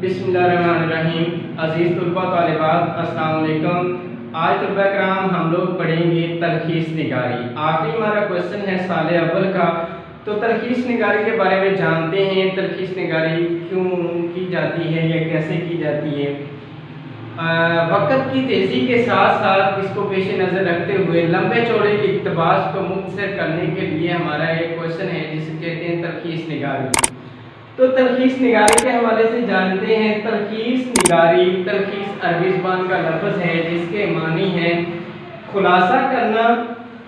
बिस्मिल्लाहिर्रहमानिर्रहीम। अज़ीज़ तलबा तालिबात अस्सलाम वालेकुम। आज तलबा कराम हम लोग पढ़ेंगे तलखीस निगारी। आखिरी हमारा क्वेश्चन है साल अव्वल का। तो तलखीस निगारी के बारे में जानते हैं। तलखीस निगारी क्यों की जाती है या कैसे की जाती है। वक़्त की तेज़ी के साथ साथ इसको पेश नज़र रखते हुए लंबे चौड़े इक़्तिबास को मुख्तसर करने के लिए हमारा एक क्वेश्चन है जिसे कहते हैं तलखीस निगारी। तो तलखीस निगारी के हवाले से जानते हैं। तलखीस निगारी, तलखीस अरबी ज़बान का लफ्ज़ है जिसके मानी है खुलासा करना,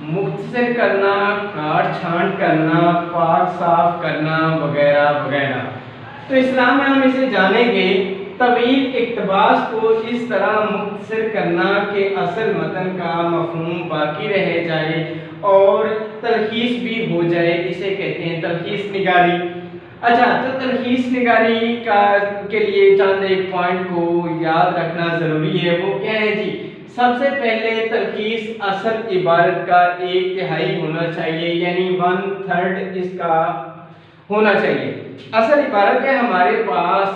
मुख्तसर करना, काट छांट करना, पाक साफ करना वगैरह वगैरह। तो इस्लाम में हम इसे जानेंगे तवील इक़्तिबास को इस तरह मुख्तसर करना कि असल मतन का मफ़हूम बाकी रह जाए और तलखीस भी हो जाए, इसे कहते हैं तलखीस निगारी। अच्छा, तो तलखीस निगारी के लिए चंद एक पॉइंट को याद रखना ज़रूरी है। वो क्या है जी? सबसे पहले तलखीस असल इबारत का 1/3 होना चाहिए, यानी 1/3 इसका होना चाहिए। असल इबारत है हमारे पास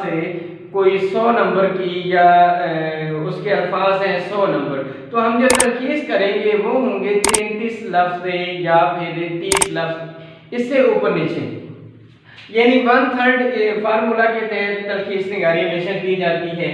कोई 100 नंबर की या उसके अल्फाज हैं 100 नंबर, तो हम जो तलखीस करेंगे वो होंगे 33 लफ्ज़ या फिर 30 लफ्ज़, इससे ऊपर नीचे, यानी 1/3 फार्मूला के तहत तलखीस निगारी हमेशा की जाती है।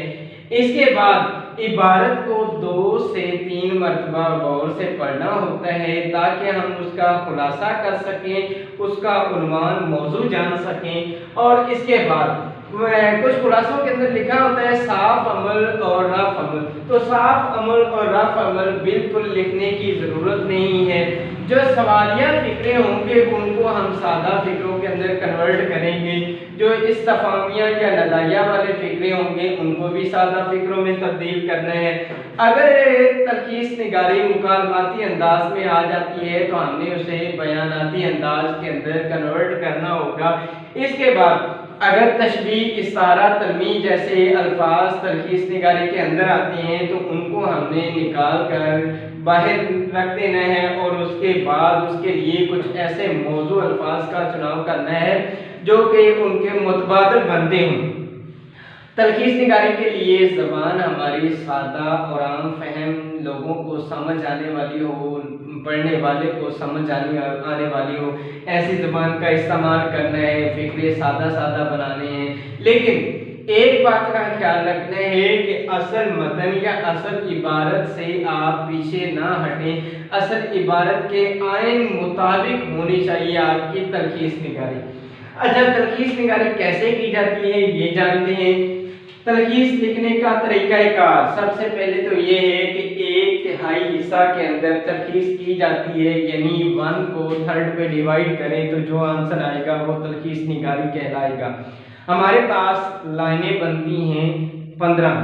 इसके बाद इबारत को 2 से 3 मरतबा गौर से पढ़ना होता है ताकि हम उसका खुलासा कर सकें, उसका उन्वान मौजू जान सकें। और इसके बाद कुछ खुलासों के अंदर लिखा होता है साफ अमल और रफ अमल। तो साफ अमल और रफ अमल बिल्कुल लिखने की ज़रूरत नहीं है। जो सवालिया फ़िक्रे होंगे उनको हम सादा फ़िक्रों के अंदर कन्वर्ट करेंगे। जो इस्तफामिया या लदाया वाले फ़िक्रे होंगे उनको भी सादा फ़िक्रों में तब्दील करना है। अगर तलखीस निगारी मुकालमाती अंदाज में आ जाती है तो हमने उसे बयानाती अंदाज के अंदर कन्वर्ट करना होगा। इसके बाद अगर तशबीह, इशारा, तलमीह जैसे अल्फाज तलखीस निगारी के अंदर आते हैं तो उनको हमने निकाल कर बाहर रख देना है और उसके बाद उसके लिए कुछ ऐसे मौजू अल्फाज का चुनाव करना है जो कि उनके मुतबादिल बनते हों। तलखीस निगारी के लिए ज़बान हमारी सादा और आम फहम, लोगों को समझ आने वाली हो, पढ़ने वाले को समझ आने वाली हो, ऐसी ज़बान का इस्तेमाल करना है। फ़िक्रे सादा सादा बनाने हैं, लेकिन एक बात का ख्याल रखना है कि असल मतन या असल इबारत से आप पीछे ना हटें। असल इबारत के आइन मुताबिक होनी चाहिए आपकी तलखीस निगारी। अच्छा, तलखीस निगारी कैसे की जाती है ये जानते हैं। तलखीस लिखने का तरीक़ाकार सबसे पहले तो ये है कि 1/3 हिस्सा के अंदर तलखीस की जाती है, यानी 1 को 3 पे डिवाइड करें तो जो आंसर आएगा वो तलखीस निगारी कहलाएगा। हमारे पास लाइनें बनती हैं 15,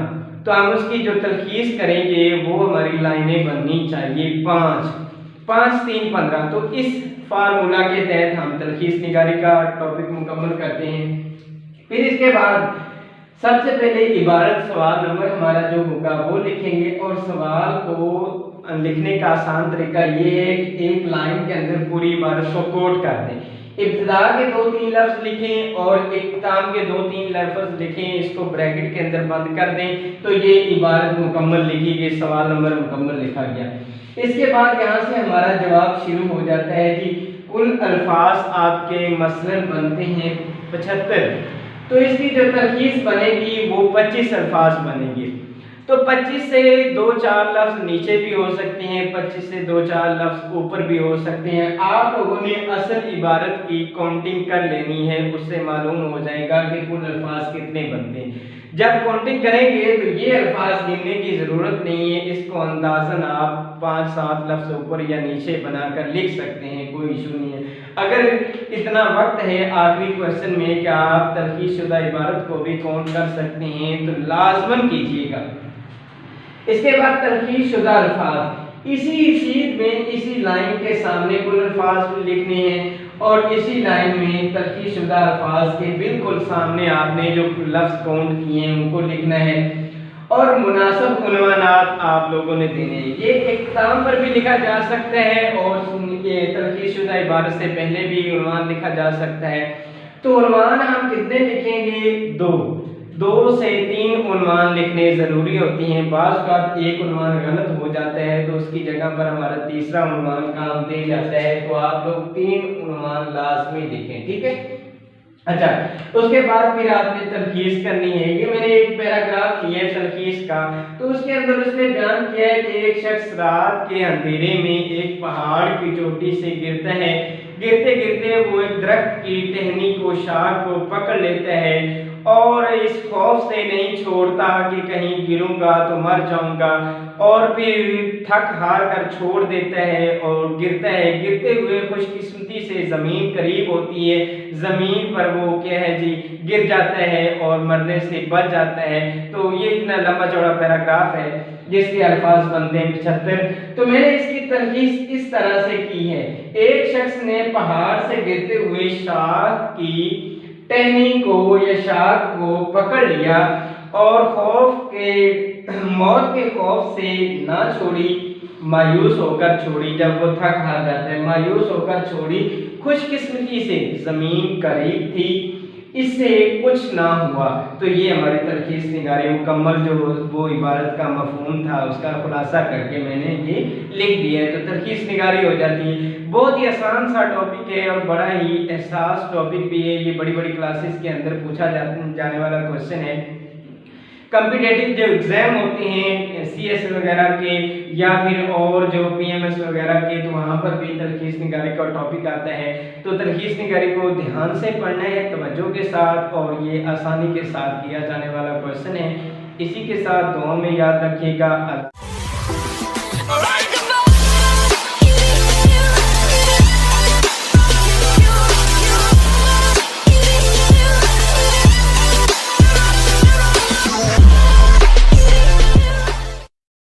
तो हम उसकी जो तलखीस करेंगे वो हमारी लाइनें बननी चाहिए 5, 5, 3, 15। तो इस फार्मूला के तहत हम तलखीस निगारी का टॉपिक मुकम्मल करते हैं। फिर इसके बाद सबसे पहले इबारत सवाल नंबर हमारा जो होगा वो लिखेंगे और सवाल को लिखने का आसान तरीका ये है कि एक लाइन के अंदर पूरी इबारत को कोट कर दें। इब्तिदा के 2-3 लफ्ज़ लिखें और इख्तिताम के 2-3 लफ्ज़ लिखें, इसको ब्रैकेट के अंदर बंद कर दें तो ये इबारत मुकम्मल लिखी गई, सवाल नंबर मुकम्मल लिखा गया। इसके बाद यहाँ से हमारा जवाब शुरू हो जाता है कि कुल अल्फाज आपके मसलन बनते हैं 75, तो इसकी जो तलखीस बनेगी वो 25 अल्फाज बनेंगे। तो 25 से 2-4 लफ्ज़ नीचे भी हो सकते हैं, 25 से 2-4 लफ्ज़ ऊपर भी हो सकते हैं। आप लोगों ने असल इबारत की काउंटिंग कर लेनी है, उससे मालूम हो जाएगा कि कुल अल्फाज कितने बनते हैं। जब काउंटिंग करेंगे तो ये अल्फाज गिनने की ज़रूरत नहीं है, इसको अंदाज़न आप 5-7 लफ्ज़ ऊपर या नीचे बनाकर लिख सकते हैं, कोई इशू नहीं है। अगर इतना वक्त है आखिरी क्वेश्चन में कि आप तलखीस शुदा इबारत को भी काउंट कर सकते हैं तो लाजमन कीजिएगा। इसके बाद तलखीस शुदा अल्फाज, इसी शीट में इसी लाइन के सामने कुल अल्फाज लिखने हैं और इसी लाइन में तलखीस शुदा अल्फाज के बिल्कुल सामने आपने जो लफ्ज़ काउंट किए हैं उनको लिखना है और मुनासिब उन्वानात आप लोगों ने देने हैं। ये इख्तिताम पर भी लिखा जा सकता है और ये तलखीस शुदा इबारत से पहले भी उन्वान लिखा जा सकता है। तो उन्वान हम कितने लिखेंगे? 2। 2 से 3 उन्वान लिखने ज़रूरी होती हैं। बाज़ बात एक उन्वान गलत हो जाता है तो उसकी जगह पर हमारा तीसरा उन्वान काम दे जाता है, तो आप लोग 3 उन्वान लाजमी लिखें, ठीक है। अच्छा, उसके बाद फिर आपने तलखीस करनी है। ये मैंने एक पैराग्राफ लिया है तलखीस का, तो उसके अंदर उसने बयान किया है कि एक शख्स रात के अंधेरे में एक पहाड़ की चोटी से गिरता है। गिरते गिरते वो एक दरख्त की टहनी को, शाख को पकड़ लेता है और इस खौफ से नहीं छोड़ता कि कहीं गिरूंगा तो मर जाऊंगा, और फिर थक हार कर छोड़ देता है और गिरता है। गिरते हुए खुशकिस्मती से ज़मीन करीब होती है, ज़मीन पर वो क्या है जी गिर जाता है और मरने से बच जाता है। तो ये इतना लंबा चौड़ा पैराग्राफ है जिसके अल्फाज बनते हैं 75। तो मैंने इसकी तलखीस इस तरह से की है। एक शख्स ने पहाड़ से गिरते हुए शाख की टहनी को या शाख को पकड़ लिया और मौत के खौफ से ना छोड़ी, मायूस होकर छोड़ी। जब वो थक हार जाता है, मायूस होकर छोड़ी, खुशकिस्मती से ज़मीन करीब थी, इससे कुछ ना हुआ। तो ये हमारी तलखीस निगारी मुकम्मल जो वो इबारत का मफहूम था उसका खुलासा करके मैंने ये लिख दिया है। तो तलखीस निगारी हो जाती है। बहुत ही आसान सा टॉपिक है और बड़ा ही एहसास टॉपिक भी है। ये बड़ी बड़ी क्लासेस के अंदर पूछा जाने वाला क्वेश्चन है। कॉम्पिटिटिव जो एग्ज़ाम होते हैं CS वगैरह के या फिर और जो PMS वगैरह के, तो वहाँ पर भी तलखीस निगारी का टॉपिक आता है। तो तलखीस निगारी को ध्यान से पढ़ना है, तवज्जो के साथ, और ये आसानी के साथ किया जाने वाला क्वेश्चन है। इसी के साथ दुआ में याद रखिएगा।